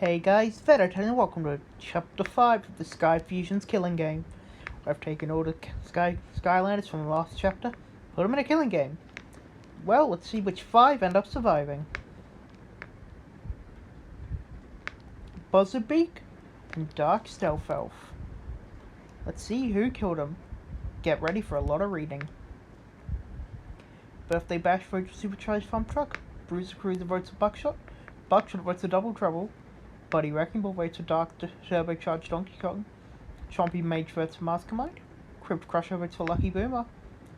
Hey guys, Vedat and welcome to Chapter 5 of the Skyfusions killing game. I've taken all the Skylanders from the last chapter, put them in a killing game. Well, let's see which 5 end up surviving. Buzzardbeak and Dark Stealth Elf. Let's see who killed them. Get ready for a lot of reading. Birthday Bash votes for Supercharged Farm Truck. Bruiser Cruiser votes for Buckshot. Buckshot votes for Double Trouble. Buddy Wrecking Ball votes for Dark Turbocharged Donkey Kong. Chompy Mage votes for Mastermind. Crypt Crusher votes for Lucky Boomer.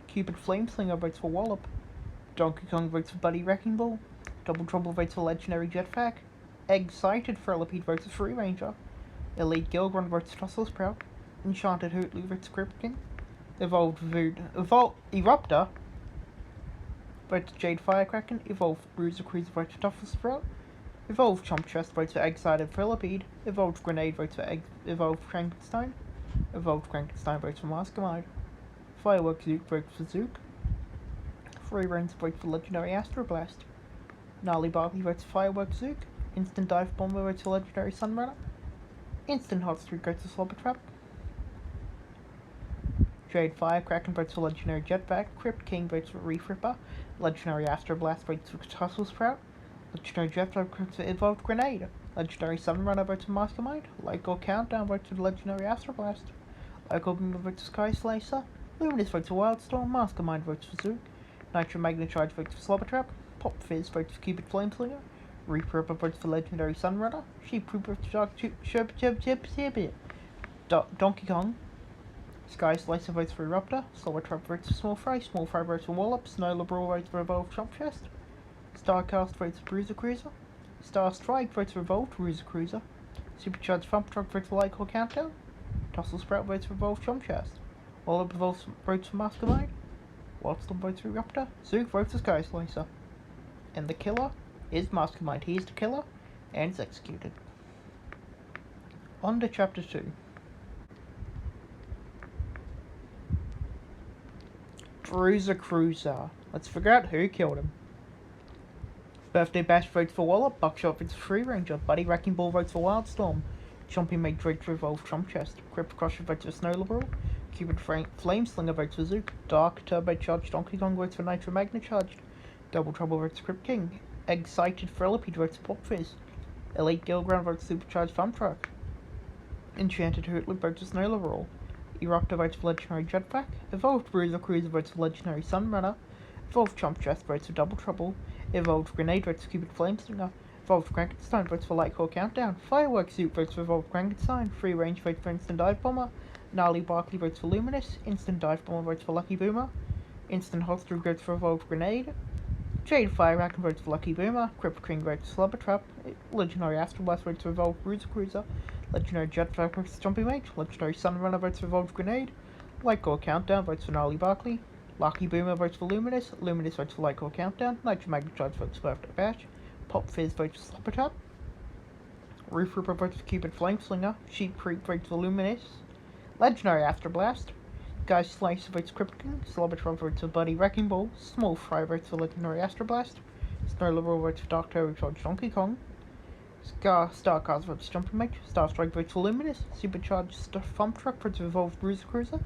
Cupid Flameslinger votes for Wallop. Donkey Kong votes for Buddy Wrecking Ball. Double Trouble votes for Legendary Jetpack. Excited Thrillipede votes for Free Ranger. Elite Gilgron votes for Tussle Sprout. Enchanted Hootloo votes for Crypt King. Evolved Eruptor votes for Jade Firecracken. Evolved Bruiser Cruiser votes for Tussle Sprout. Evolved Chomp Chest votes for Excited Thrillipede. Evolved Grenade votes for Evolved Frankenstein. Evolved Frankenstein votes for Mastermind. Firework Zook votes for Zook. Free Range votes for Legendary Astroblast. Gnarly Barkley votes for Firework Zook. Instant Dive Bomber votes for Legendary Sunrunner. Instant Hot Streak votes for Slobber Trap. Jade Firecracken votes for Legendary Jetpack. Crypt King votes for Reef Ripper. Legendary Astroblast votes for Tussle Sprout. Legendary Jetpack votes for Evolved Grenade. Legendary Sunrunner votes for Mastermind. Lyco Countdown votes for Legendary Astroblast. Lyco Boomer votes for Sky Slicer. Luminous votes for Wildstorm. Mastermind votes for Zook. Nitro Magnacharge votes for Slobber Trap. Pop Fizz votes for Cupid Flameslinger. Reef Ripper votes for Legendary Sunrunner. Sheep Poop votes for Donkey Kong. Sky Slicer votes for Eruptor. Slobber Trap votes for Small Fry. Small Fry votes for Wallop. Snowler Brawl votes for Evolved Chomp Chest. Starcast votes for Bruiser Cruiser. Star Strike votes for Evolved Bruiser Cruiser. Supercharged Thump Truck votes for Lyco Countdown. Tussle Sprout votes for Evolved Chomp Chest. Wallop votes for Mastermind. Wildstorm votes for Eruptor. Zook votes for Sky Slicer. And the killer is Mastermind. He is the killer and is executed. On to Chapter 2. Bruiser Cruiser. Let's figure out who killed him. Birthday Bash votes for Wallop. Buckshot votes for Free Ranger. Buddy Wrecking Ball votes for Wildstorm. Chompy Mage votes for Evolved Chomp Chest. Crypt Crusher votes for Snowler Brawl. Cupid Flameslinger votes for Zook. Dark Turbocharged Donkey Kong votes for Nitro Magnacharged. Double Trouble votes for Crypt King. Excited Thrillipede votes for Pop Fizz. Elite Gilgron votes for Supercharged Farm Truck. Enchanted Hootloo votes for Snowler Brawl. Eruptor votes for Legendary Jetpack. Evolved Bruiser Cruiser votes for Legendary Sunrunner. Evolved Chomp Chest votes for Double Trouble. Evolved Grenade votes for Cupid Flameslinger. Evolved Frankenstein votes for Lyco Countdown. Firework Zook votes for Evolved Frankenstein. Free Range votes for Instant Dive Bomber. Gnarly Barkley votes for Luminous. Instant Dive Bomber votes for Lucky Boomer. Instant Hot Streak votes for Evolved Grenade. Jade Firecracken votes for Lucky Boomer. Crypt King votes for Slobber Trap. Legendary Astroblast votes for Evolved Bruiser Cruiser. Legendary Jetpack votes for Jumpy Mage. Legendary Sunrunner votes for Evolved Grenade. Lyco Countdown votes for Gnarly Barkley. Lucky Boomer votes for Luminous. Luminous votes for Lyco Countdown. Nitro Magnacharge votes for Birthday Bash. Pop Fizz votes for Slobber Trap. Reef Ripper votes for Cupid Flameslinger. Sheep Creep votes for Luminous. Legendary Astroblast. Sky Slicer votes for Crypt King. Slobber Trap votes for Buddy Wrecking Ball. Small Fry votes for Legendary Astroblast. Snowler Brawl votes for Dark Turbocharged Donkey Kong. Starcast votes for Jumping Mage. Star Strike votes for Luminous. Supercharged Thump Truck votes for Evolved Bruiser Cruiser.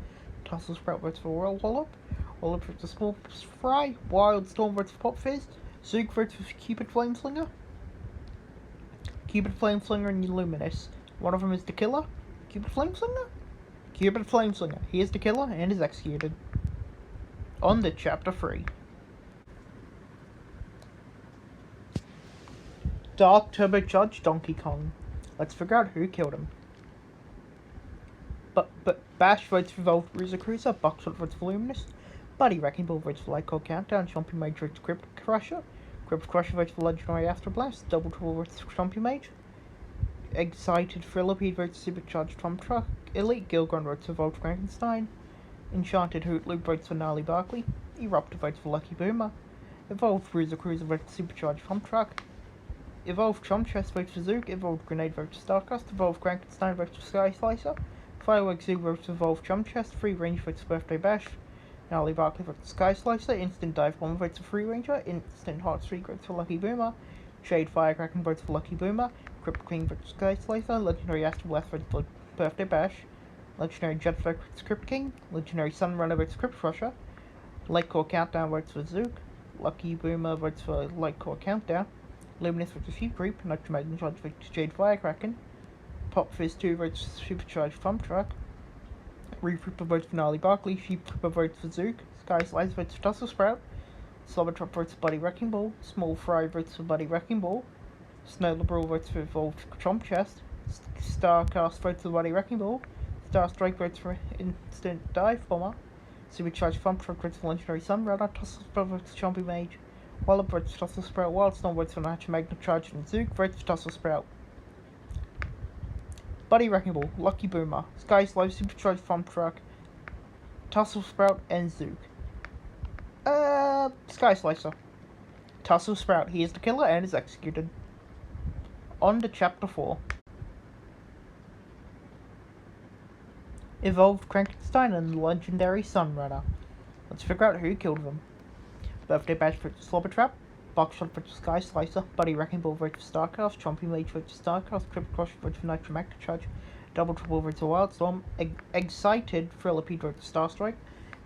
Tussle Sprout votes for Royal Wallop. Wallop votes for Small Fry. Wildstorm votes for Pop Fizz. Zook votes for Cupid Flameslinger. Cupid Flameslinger and Luminous. One of them is the killer. Cupid Flameslinger? Cupid Flameslinger. He is the killer and is executed. On to Chapter 3. Dark Turbocharged Donkey Kong. Let's figure out who killed him. But Bash votes for Evolved Bruiser Cruiser. Buckshot votes for Luminous. Buddy Wrecking Ball votes for Lyco Countdown. Chompy Mage votes for Crypt Crusher. Crypt Crusher votes for Legendary Astroblast. Double Trouble votes for Chompy Mage. Excited Thrillipede votes for Supercharged Thump Truck. Elite Gilgron votes for Evolved Frankenstein. Enchanted Hootloo votes for Gnarly Barkley. Eruptor votes for Lucky Boomer. Evolved Bruiser Cruiser votes for Supercharged Thump Truck. Evolved Chomp Chest votes for Zook. Evolved Grenade votes for Starcast. Evolved Frankenstein votes for Sky Slicer. Firework Zook votes for Evolved Chomp Chest. Free Range votes for Birthday Bash. Gnarly Barkley votes for Sky Slicer. Instant Dive Bomber votes for Free Ranger. Instant Hot Streak votes for Lucky Boomer. Jade Firecracken votes for Lucky Boomer. Crypt King votes for Sky Slicer. Legendary Astral Blast votes for Birthday Bash. Legendary Jetpack votes for Crypt King. Legendary Sunrunner votes for Crypt Crusher. Light Core Countdown votes for Zook. Lucky Boomer votes for Light Core Countdown. Luminous votes for Sheep Creep. Nitro Magnet Charge votes for Jade Firecracken. Pop Fizz 2 votes for Supercharged Pump Truck. Reef Ripper votes for Gnarly Barkley. Sheep Ripper votes for Zook. Sky Slice votes for Tussle Sprout. Slobbertrap votes for Buddy Wrecking Ball. Small Fry votes for Buddy Wrecking Ball. Snowball votes for Evolved Chomp Chest. Starcast votes for Buddy Wrecking Ball. Star Strike votes for Instant Dive Bomber. Supercharged Pump Truck votes for Legendary Sunrunner. Tussle Sprout votes for Chompy Mage. Wallop votes for Tussle Sprout. Wildstorm votes for Nitro Magnet Charge. And Zook votes for Tussle Sprout. Buddy Wrecking Ball, Lucky Boomer, Sky Slide, Supercharged Pump Truck, Tussle Sprout, and Zook. Sky Slicer. Tussle Sprout, he is the killer and is executed. On to Chapter 4. Evolved Frankenstein and Legendary Sunrunner. Let's figure out who killed them. Birthday Bash for Slobbertrap, Buckshot for Sky Slicer, Buddy Wrecking Ball votes for Starcast, Chompy Mage votes for Starcast, Crypt Crush votes for Nitro Magnet Charge, Double Trouble votes for Wildstorm, Excited Thrillipede votes for Starstrike,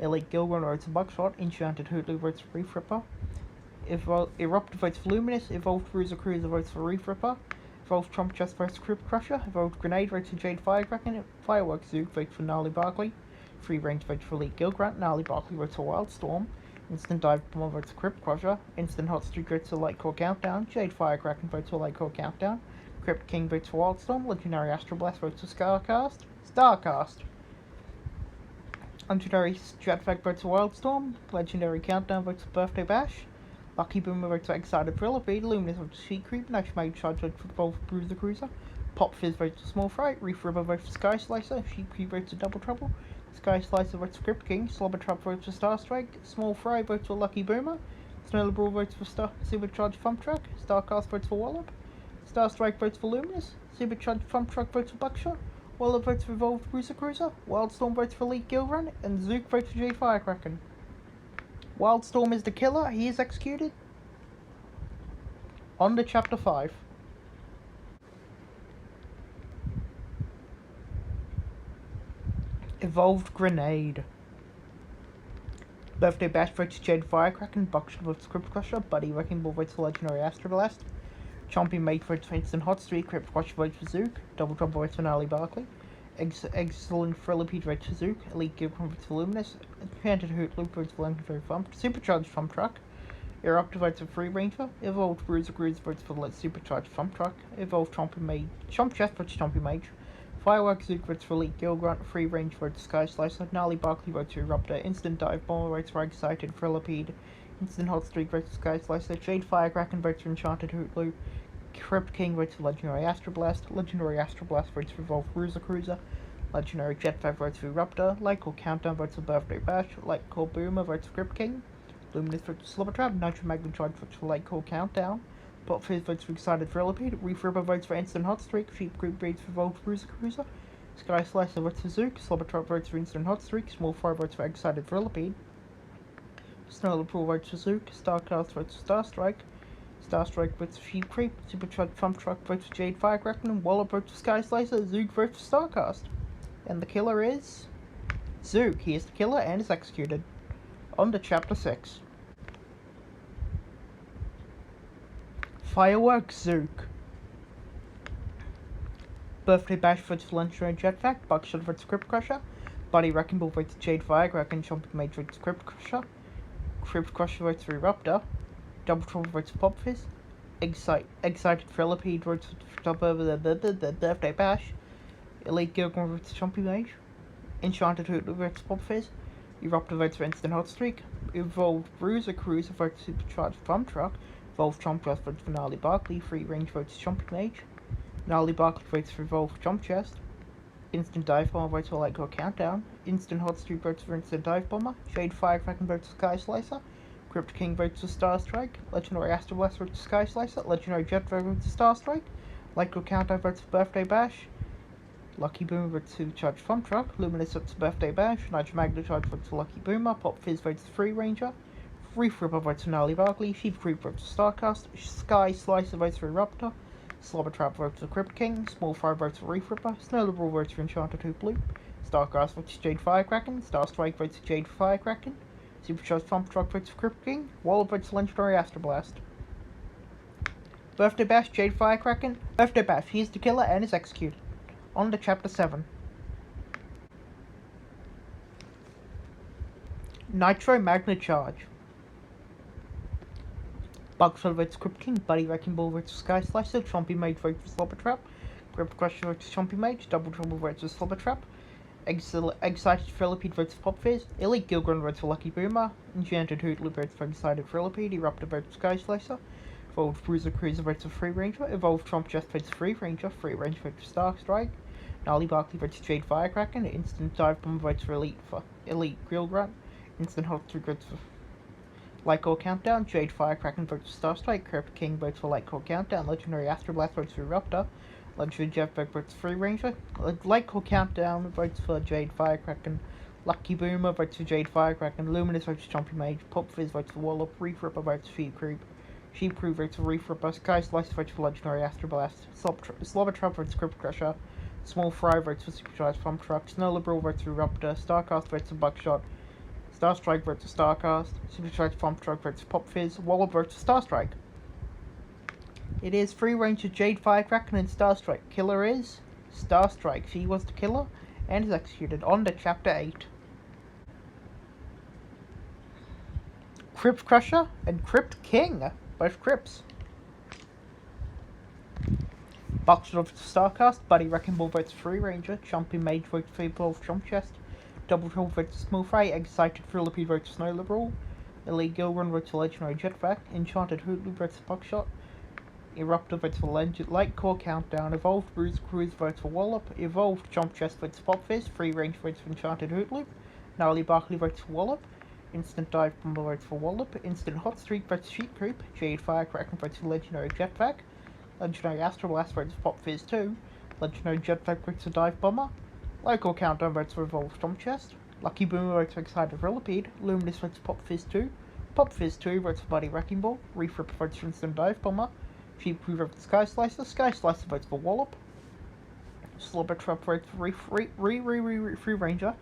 Elite Gilrun votes for Buckshot, Enchanted Hootloo votes for Reef Ripper, Erupt votes for Luminous, Evolved Cruiser votes for Reef Ripper, Evolved Chomp Chest votes for Crypt Crusher, Evolved Grenade votes for Jade Firecracken, Fireworks Zook votes for Gnarly Barkley, Free Range votes for Elite Gilgrunt, Gnarly Barkley votes for Wildstorm, Instant Dive Bomber votes for Crypt Crusher, Instant Hot Streak votes for Light Core Countdown, Jade Firecracken votes for Light Core Countdown, Crypt King votes for Wildstorm, Legendary Astral Blast votes for Starcast, Legendary Jetpack votes for Wildstorm, Legendary Countdown votes for Birthday Bash, Lucky Boomer votes for Excited Thrillipede, Luminous votes for Sheet Creep, Nitro Magnet Charge votes for Evolved Bruiser Cruiser, Pop Fizz votes for Small Fry, Reef Ripper votes for Sky Slicer, Sheep Creep votes for Double Trouble, Sky Slicer votes for Crypt King, Slobbertrap votes for Star Strike, Small Fry votes for Lucky Boomer, Snowball votes for Supercharged Pump Truck, Starcast votes for Wallop, Star Strike votes for Luminous, Supercharged Pump Truck votes for Buckshot, Wallop votes for Evolved Bruiser Cruiser, Wildstorm votes for Elite Gilrun, and Zook votes for Jade Firecracken. Wildstorm is the killer, he is executed. On to Chapter 5. Evolved Grenade. Birthday Bash votes for Jade Firecracken, Buckshot votes for Crypt Crusher, Buddy Wrecking Ball votes for Legendary Astral Blast, Chompy Mage votes for Instant Hot Streak, Crypt Crusher votes for Zook, Double Trouble votes for Gnarly Barkley, Excellent Thrillipede votes for Zook, Elite Gilpin votes for Luminous, Enchanted Hootloop votes for Legendary Supercharged Pump Truck, Erupt votes for Free Ranger, Evolved Bruiser votes for Supercharged Pump Truck, Evolved Chomp Chest votes for Chompy Mage, Fireworks Zook votes for Elite Gilgrunt, Free Range votes for Sky Slicer, Gnarly Barkley votes for Eruptor, Instant Dive Bomber votes for Excited Thrillipede, Instant Hot Streak votes for Sky Slicer, Jade Firecracken votes for Enchanted Hootloop, Crypt King votes for Legendary Astral Blast, Legendary Astral Blast votes for Evolved Bruiser Cruiser, Legendary Jetpack votes for Eruptor, Light Core Countdown votes for Birthday Bash, Light Core Boomer votes for Crypt King, Luminous votes for Slobbertrap, Nitro Magnet Charge votes for Light Core Countdown, Pop Fizz votes for Excited Thrillipede, Reef Ripper votes for Instant Hot Streak, Sheep Creep votes for Evolved Bruiser Cruiser, Sky Slicer votes for Zook, Slobbertrap votes for Instant Hot Streak, Small Fire votes for Excited Thrillipede, Snowball votes for Zook, Starcast votes for Star Strike, Star Strike votes for Sheep Creep, Supercharged Pump Truck votes for Jade Firecracken, Wallop votes for Sky Slicer, Zook votes for Starcast. And the killer is Zook. He is the killer and is executed. On to Chapter 6. Fireworks Zook. Birthday Bash votes for Legendary Jetpack, Buckshot votes for Crypt Crusher, Buddy Wrecking Ball votes for Jade Firecracken, Chompy Mage votes for Crypt Crusher, Crypt Crusher votes for Eruptor, Double Trouble votes for Pop Fizz, Excited Thrillipede votes for Birthday Bash, Elite Gilgrunt votes for Chompy Mage, Enchanted Hootloop votes for Pop Fizz, Eruptor votes for Instant Hot Streak, Evolved Bruiser Cruiser votes for Supercharged Pump Truck, Evolved Chomp Chest votes for Gnarly Barkley, Free Range votes for Chompy Mage, Gnarly Barkley votes for Evolved Chomp Chest, Instant Dive Bomber votes for Light Core Countdown, Instant Hot Streak votes for Instant Dive Bomber, Jade Firecracken votes for Sky Slicer, Crypt King votes for Star Strike, Legendary Astral Blast votes for Sky Slicer, Legendary Jetpack votes for Star Strike, Light Core Countdown votes for Birthday Bash, Lucky Boomer votes for Supercharged Pump Truck, Luminous votes for Birthday Bash, Nitro Magnet Charge votes for Lucky Boomer, Pop Fizz votes for Free Ranger, Reef Ripper votes for Gnarly Barkley, Sheep Creep votes for Starcast, Sky Slicer votes for Eruptor, Slobber Trap votes for Crypt King. Small Fry votes for Reef Ripper. Snow Liberal votes for Enchanted Hooploop. Starcast votes for Jade Firecracken. Starstrike votes for Jade Firecracken. Supercharged Pump Truck votes for Crypt King. Wallop votes for Legendary Astroblast. Birthday Bash, Jade Firecracken. Birthday Bash, he's the killer and is executed. On to Chapter 7. Nitro Magna Charge. Bugshot votes for Crypt King. Buddy Wrecking Ball votes for Sky Slicer. Chompy Mage votes for Slobber Trap. Crypt Crusher votes for Chompy Mage. Double Trouble votes for Slobber Trap. Excited Thrillipede votes for Pop Fizz. Elite Gilgren votes for Lucky Boomer. Enchanted Hootloop votes for Excited Thrillipede. Eruptor votes for Sky Slicer. Evolved Bruiser Cruiser votes for Free Ranger. Evolved Trump Chest votes for Free Ranger. Free Ranger votes for Star Strike. Gnarly Barkley votes for Jade Firecracken. Instant Dive Bomb votes for Elite Grill Grunt. Instant Hot Streak votes for Lightcore Countdown. Jade Firecracken votes for Star Strike. Crypt King votes for Lightcore Countdown. Legendary Astroblast votes for Eruptor. Legendary Jetpack votes for Free Ranger. Lightcore Countdown votes for Jade Firecracken. Lucky Boomer votes for Jade Firecracken. Luminous votes for Chompy Mage. Pop Fizz votes for Wallop. Reef Ripper votes for Sheep Creep. Sheep Crew votes for Reef Ripper. Sky Slicer votes for Legendary Astroblast. Slobber Trap votes for Crypt Crusher. Small Fry votes for Supercharged Pump Truck. Snow Liberal votes for Eruptor. Starcast votes for Buckshot. Star Strike votes for Starcast. Supercharged Pump Truck votes for Pop Fizz. Wallop votes for Star Strike. It is Free Ranger Jade Firecracken and Star Strike. Killer is Star Strike. She was the killer and is executed. On to Chapter 8. Crypt Crusher and Crypt King. Both Crypts. Buckshot votes for Starcast. Buddy Wrecking Ball votes for Free Ranger. Chompy Mage votes for Evolved Chomp Chest. Double Trouble votes for Small Fry. Excited Thrillipede votes for Snow Liberal. Elite Gilrun votes for Legendary Jetpack. Enchanted Hootloop votes for Buckshot. Eruptor votes for Lightcore Countdown. Evolved Bruiser Cruiser votes for Wallop. Evolved Chomp Chest votes for Pop Fizz. Free Range votes for Enchanted Hootloop. Gnarly Barkley votes for Wallop. Instant Dive Bomber votes for Wallop. Instant Hot Streak votes for Sheep Creep. Jade Firecracker votes for Legendary Jetpack. Legendary Astroblast votes for Pop Fizz 2. Legendary Jetpack votes for Dive Bomber. Local Countdown votes for Evolved Chomp Chest. Lucky Boomer votes for Excited Thrillipede. Luminous votes for Pop Fizz 2. Pop Fizz 2 votes for Buddy Wrecking Ball. Reef Ripper votes for Instant Dive Bomber. Sheep Crew votes for Sky Slicer. Sky Slicer votes for Wallop. Slobber Trap votes for Free Ranger.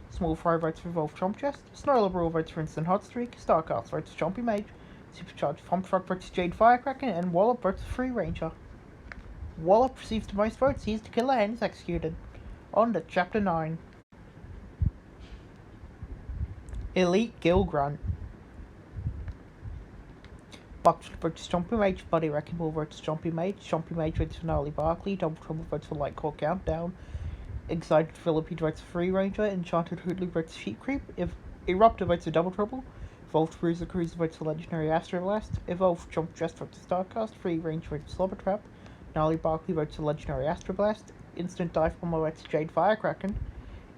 Small Fry votes for Evolved Chomp Chest. Snow Liberal votes for Instant Hot Streak. Starcast votes for Chompy Mage. Supercharged Pump Truck votes for Jade Firecracker. And Wallop votes for Free Ranger. Wallop receives the most votes. He's the killer and is executed. On to Chapter 9. Elite Gill Grunt. Buckshot votes for Chompy Mage. Buddy Wrecking Ball votes for Chompy Mage. Chompy Mage votes for Gnarly Barkley. Double Trouble votes for Lightcore Countdown. Excited Thrillipede votes for Free Ranger. Enchanted Hootloop votes for Sheep Creep. Eruptor votes for Double Trouble. Evolved Bruiser Cruiser votes for Legendary Astroblast. Evolved Chomp Chest votes for Starcast. Free Range votes for Slobber Trap. Gnarly Barkley votes for Legendary Astroblast. Instant Dive Bomber votes for Jade Firecracken.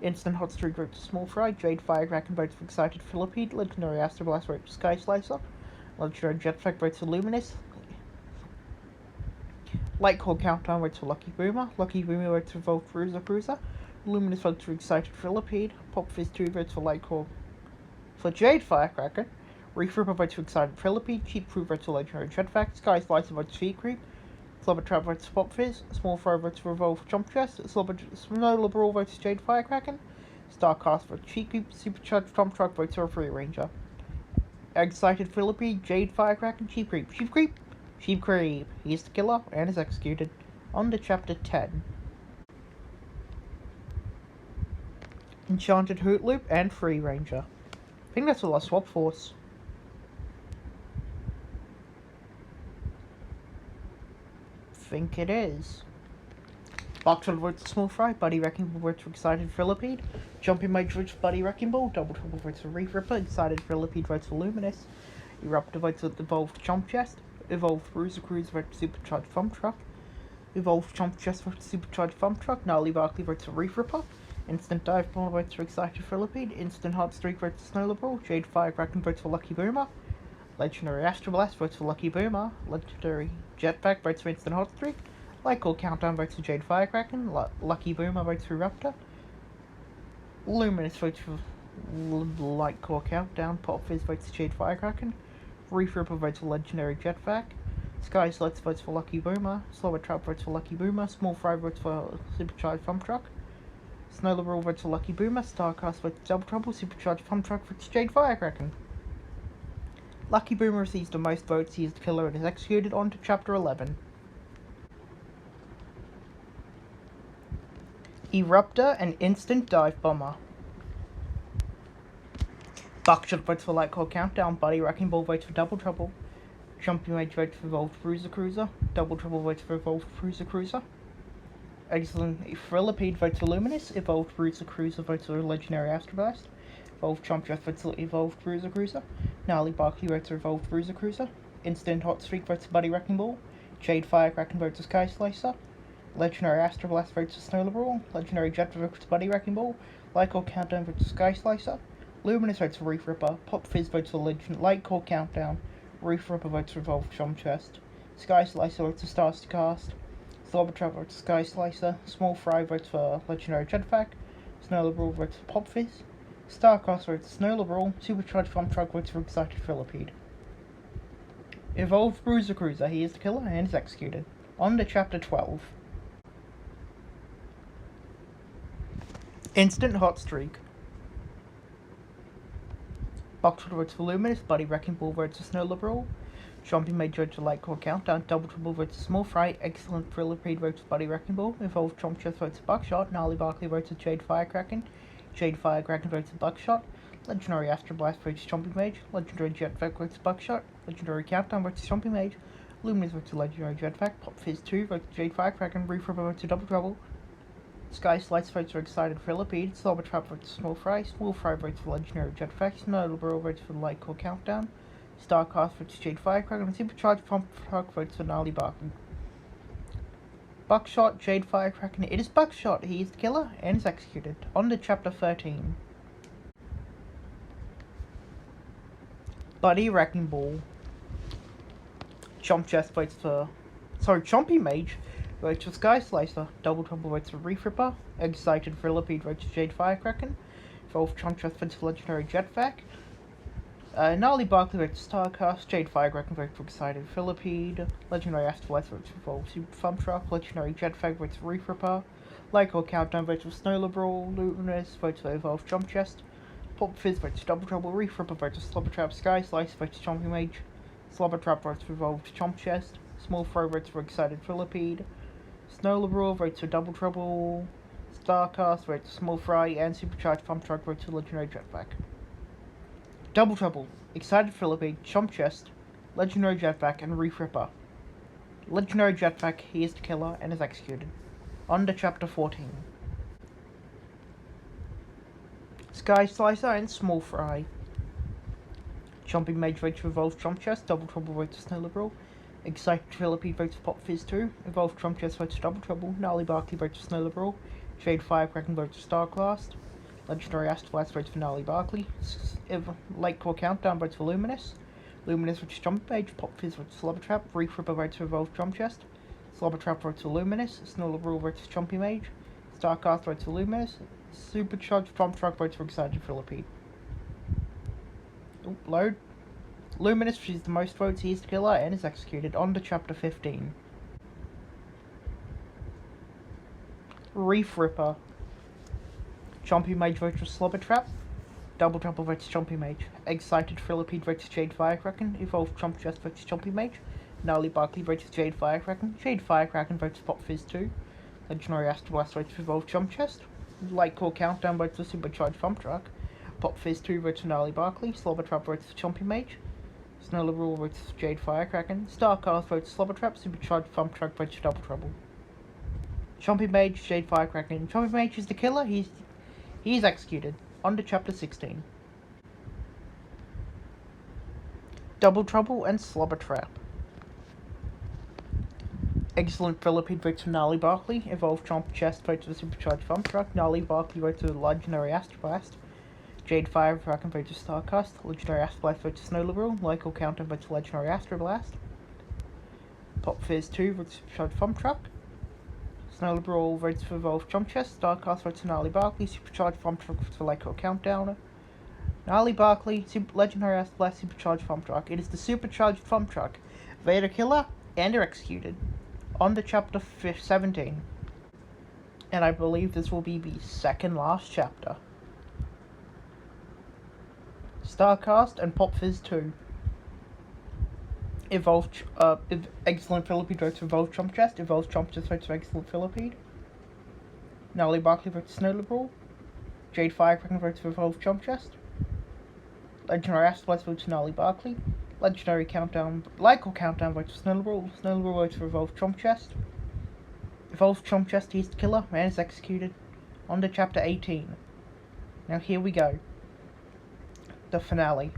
Instant Hot Streak votes for Small Fry. Jade Firecracken votes for Excited Thrillipede. Legendary Astroblast votes for Sky Slicer. Legendary Jetpack votes for Luminous. Lightcore Countdown votes for Lucky Boomer. Lucky Boomer votes for Evolved Bruiser Cruiser. Luminous votes for Excited Thrillipede. Pop Fizz 2 votes for Lightcore for Jade Firecracker. Reef Ripper votes for Excited Thrillipede. Sheep Crew votes for Legendary Jetpack. Sky Slicer votes for Sheep Creep. Slobber Trap votes for Pop Fizz. Small Fry votes for Evolved Chomp Chest. Snow Liberal votes for Jade Firecracker. Starcast votes for Sheep Creep. Supercharged Chomp Truck votes for Free Ranger. Excited Thrillipede, Jade Firecracker, Sheep Creep. Sheep Creep! Sheep Creep. He's the killer and is executed. On to Chapter 10. Enchanted Hootloop and Free Ranger. I think that's all I swap force. Think it is. Buckshot votes for Small Fry. Buddy Wrecking Ball votes for Excited Thrillipede. Chompy Mage votes for Buddy Wrecking Ball. Double Trouble votes for Reef Ripper. Excited Thrillipede votes for Luminous. Eruptor votes for Evolved Chomp Chest. Evolved Bruiser Cruiser votes for Supercharged Pump Truck. Evolved Chomp Chest votes for Supercharged Pump Truck. Gnarly Barkley votes for Reef Ripper. Instant Dive Bomber votes for Excited Thrillipede. Instant Hot Streak votes for Snow Liberal. Jade Firecracker votes for Lucky Boomer. Legendary Astroblast votes for Lucky Boomer. Legendary Jetpack votes for Instant Hot Streak. Lightcore Countdown votes for Jade Firecracken. Lucky Boomer votes for Eruptor. Luminous votes for Lightcore Countdown. Pop Fizz votes for Jade Firecracken. Reef Ripper votes for Legendary Jetpack. Sky Slice votes for Lucky Boomer. Slower Trap votes for Lucky Boomer. Small Fry votes for Supercharged Pump Truck. Snow Liberal votes for Lucky Boomer. Starcast votes for Double Trouble. Supercharged Pump Truck votes Jade Firecracker. Lucky Boomer receives the most votes. He is the killer and is executed. On to Chapter 11. Eruptor and Instant Dive Bomber. Buckshot votes for Lightcore Countdown. Buddy Wrecking Ball votes for Double Trouble. Jumping Mage votes for Evolved Bruiser Cruiser. Double Trouble votes for Evolved Bruiser Cruiser. Excellent. Thrillipede votes for Luminous. Evolved Bruiser Cruiser votes for Legendary Astroblast. Evolved Chomp Chest votes for Evolved Bruiser Cruiser. Gnarly Barkley votes for Evolved Bruiser Cruiser. Instant Hot Streak votes for Buddy Wrecking Ball. Jade Firecracker votes for Sky Slicer. Legendary Astroblast votes for Snow Liberal. Legendary Jet votes for Buddy Wrecking Ball. Lightcore Countdown votes for Sky Slicer. Luminous votes for Reef Ripper. Pop Fizz votes for Lightcore Countdown. Reef Ripper votes for Evolved Chomp Chest. Sky Slicer votes for Stars to Cast. Slobber Trap votes for Sky Slicer. Small Fry votes for Legendary Jetpack. Snow Liberal votes for Pop Fizz. Starcast votes for Snow Liberal. Supercharged Pump Truck votes for Excited Thrillipede. Evolved Bruiser Cruiser. He is the killer and is executed. On to Chapter 12. Instant Hot Streak. Buckshot votes for Luminous. Buddy Wrecking Ball votes for Snow Liberal. Jumping Mage votes for Lightcore Countdown. Double Trouble votes for Small Fry. Excellent Thrillipede votes for Buddy Wrecking Ball. Evolved Chomp Chest votes for Buckshot. Gnarly Barkley votes for Jade Firecracker. Jade Firecracker votes for Buckshot. Legendary Astroblast votes for Chomping Mage. Legendary Jetpack votes for Buckshot. Legendary Countdown votes for Chomping Mage. Luminous votes for Legendary Jetpack. Pop Fizz 2 votes for Jade Firecracker. Reef Ripper votes for Double Trouble. Sky Slice votes for Excited Thrillipede. Slobber Trap votes for Small Fry. Small Fry votes for Legendary Jetpack. Snow Liberal votes for Lightcore Countdown. Starcast votes for Jade Firecracker. And Supercharged Pump Truck votes for Gnarly Barkley. Buckshot, Jade Firecracker. It is Buckshot. He is the killer and is executed. On to Chapter 13. Buddy Wrecking Ball. Chomp Chest votes for... Chompy Mage votes for Sky Slicer. Double Trouble votes for Reef Ripper. Excited Thrillipede votes for Jade Firecracker. Evolved Chomp Chest votes for Legendary Jetpack. Gnarly Barkley votes for Starcast. Jade Firecracker votes for Excited Thrillipede. Legendary Astroblast votes for Evolved Super Pump Truck. Legendary Jetpack votes for Reef Ripper. Lightcore Countdown votes for Snow Liberal. Luminous votes for Evolved Chomp Chest. Pop Fizz votes for Double Trouble. Reef Ripper votes for Slobber Trap. Sky Slice votes for Chomping Mage. Slobber Trap votes for Evolved Chomp Chest. Small Fry votes for Excited Thrillipede. Snow Liberal votes for Double Trouble. Starcast votes for Small Fry. And Supercharged Pump Truck votes for Legendary Jetpack. Double Trouble, Excited Thrillipede, Chomp Chest, Legendary Jetpack, and Reef Ripper. Legendary Jetpack, he is the killer and is executed. On to Chapter 14. Sky Slicer and Small Fry. Jumping Mage votes for Evolved Chomp Chest. Double Trouble votes for Snow Liberal. Excited Thrillipede votes for Pop Fizz 2. Evolved Chomp Chest votes for Double Trouble. Gnarly Barkley votes for Snow Liberal. Jade Firecracker votes for Starcast. Legendary Astroblast votes for Gnarly Barkley. Lightcore Countdown votes for Luminous. Luminous votes for Jumping Mage. Pop Fizz votes for Slobber Trap. Reef Ripper votes for Evolved Chomp Chest. Slobber Trap votes for Luminous. Snow Liberal votes for Chompy Mage. Starcast votes for Luminous. Supercharged Pump Truck votes for Excited Thrillipede. Load. Luminous receives the most votes. He is the killer and is executed. On to Chapter 15. Reef Ripper. Chompy Mage votes for Slobber Trap. Double Trouble votes for Chompy Mage. Excited Thrillipede votes for Jade Firecracker. Evolved Chomp Chest votes for Chompy Mage. Gnarly Barkley votes for Jade Firecracker. Jade Firecracker votes for Pop Fizz 2. Legendary Astroblast votes for Evolved Chomp Chest. Lightcore Countdown votes for Supercharged Pump Truck. Pop Fizz 2 votes for Gnarly Barkley. Slobber Trap votes for Chompy Mage. Snow Liberal votes for Jade Firecracker. Starcast votes for Slobber Trap. Supercharged Pump Truck votes for Double Trouble. Chompy Mage, Jade Firecracker. Chompy Mage is the killer. He is executed. On to Chapter 16. Double Trouble and Slobber Trap. Excellent Thrillipede votes for Gnarly Barkley. Evolved Chomp Chest votes for Supercharged Pump Truck. Gnarly Barkley votes for Legendary Astroblast. Jade Firecracker votes for Starcast. Legendary Astroblast votes for Snow Liberal. Lightcore Countdown votes for Legendary Astroblast. Pop Fizz 2 votes for Supercharged Pump Truck. Snow Liberal votes for Evolved Chomp Chest. Starcast votes for Gnarly Barkley. Supercharged Pump Truck votes for Lightcore Countdown. Gnarly Barkley, Legendary Astroblast, Supercharged Pump Truck. It is the Supercharged Pump Truck. Vader Killer and are executed. On to chapter 17. And I believe this will be the second last chapter. Starcast and Pop Fizz 2. Excellent Philippine votes for Evolved Chump Chest. Evolved Chump Chest votes for Excellent Philippine. Gnarly Barkley votes for Snow Liberal. Jade Firecracker votes for Evolved Chump Chest. Legendary Astralites votes for Gnarly Barkley. Legendary Countdown, Lycal Countdown votes for Snow Liberal. Snow Liberal votes for Evolved Chump Chest. Evolved Chump Chest, he's the killer, man is executed. On to chapter 18. Now here we go. The finale.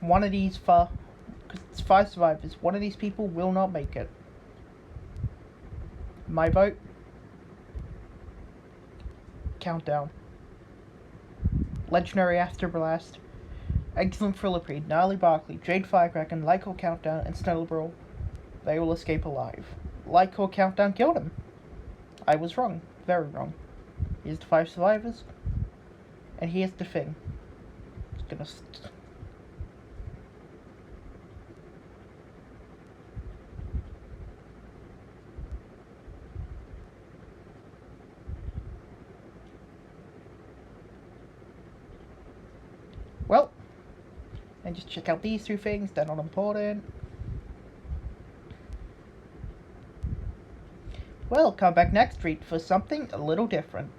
One of these because it's 5 survivors, one of these people will not make it. My vote. Countdown. Legendary Afterblast. Excellent Philippine, Gnarly Barkley, Jade Firecracker, Lycal Countdown, and Snow Liberal. They will escape alive. Lycal Countdown killed him. I was wrong. Very wrong. Here's the 5 survivors. And here's the thing. It's gonna... Well, and just check out these 2 things, they're not important. Well, come back next week for something a little different.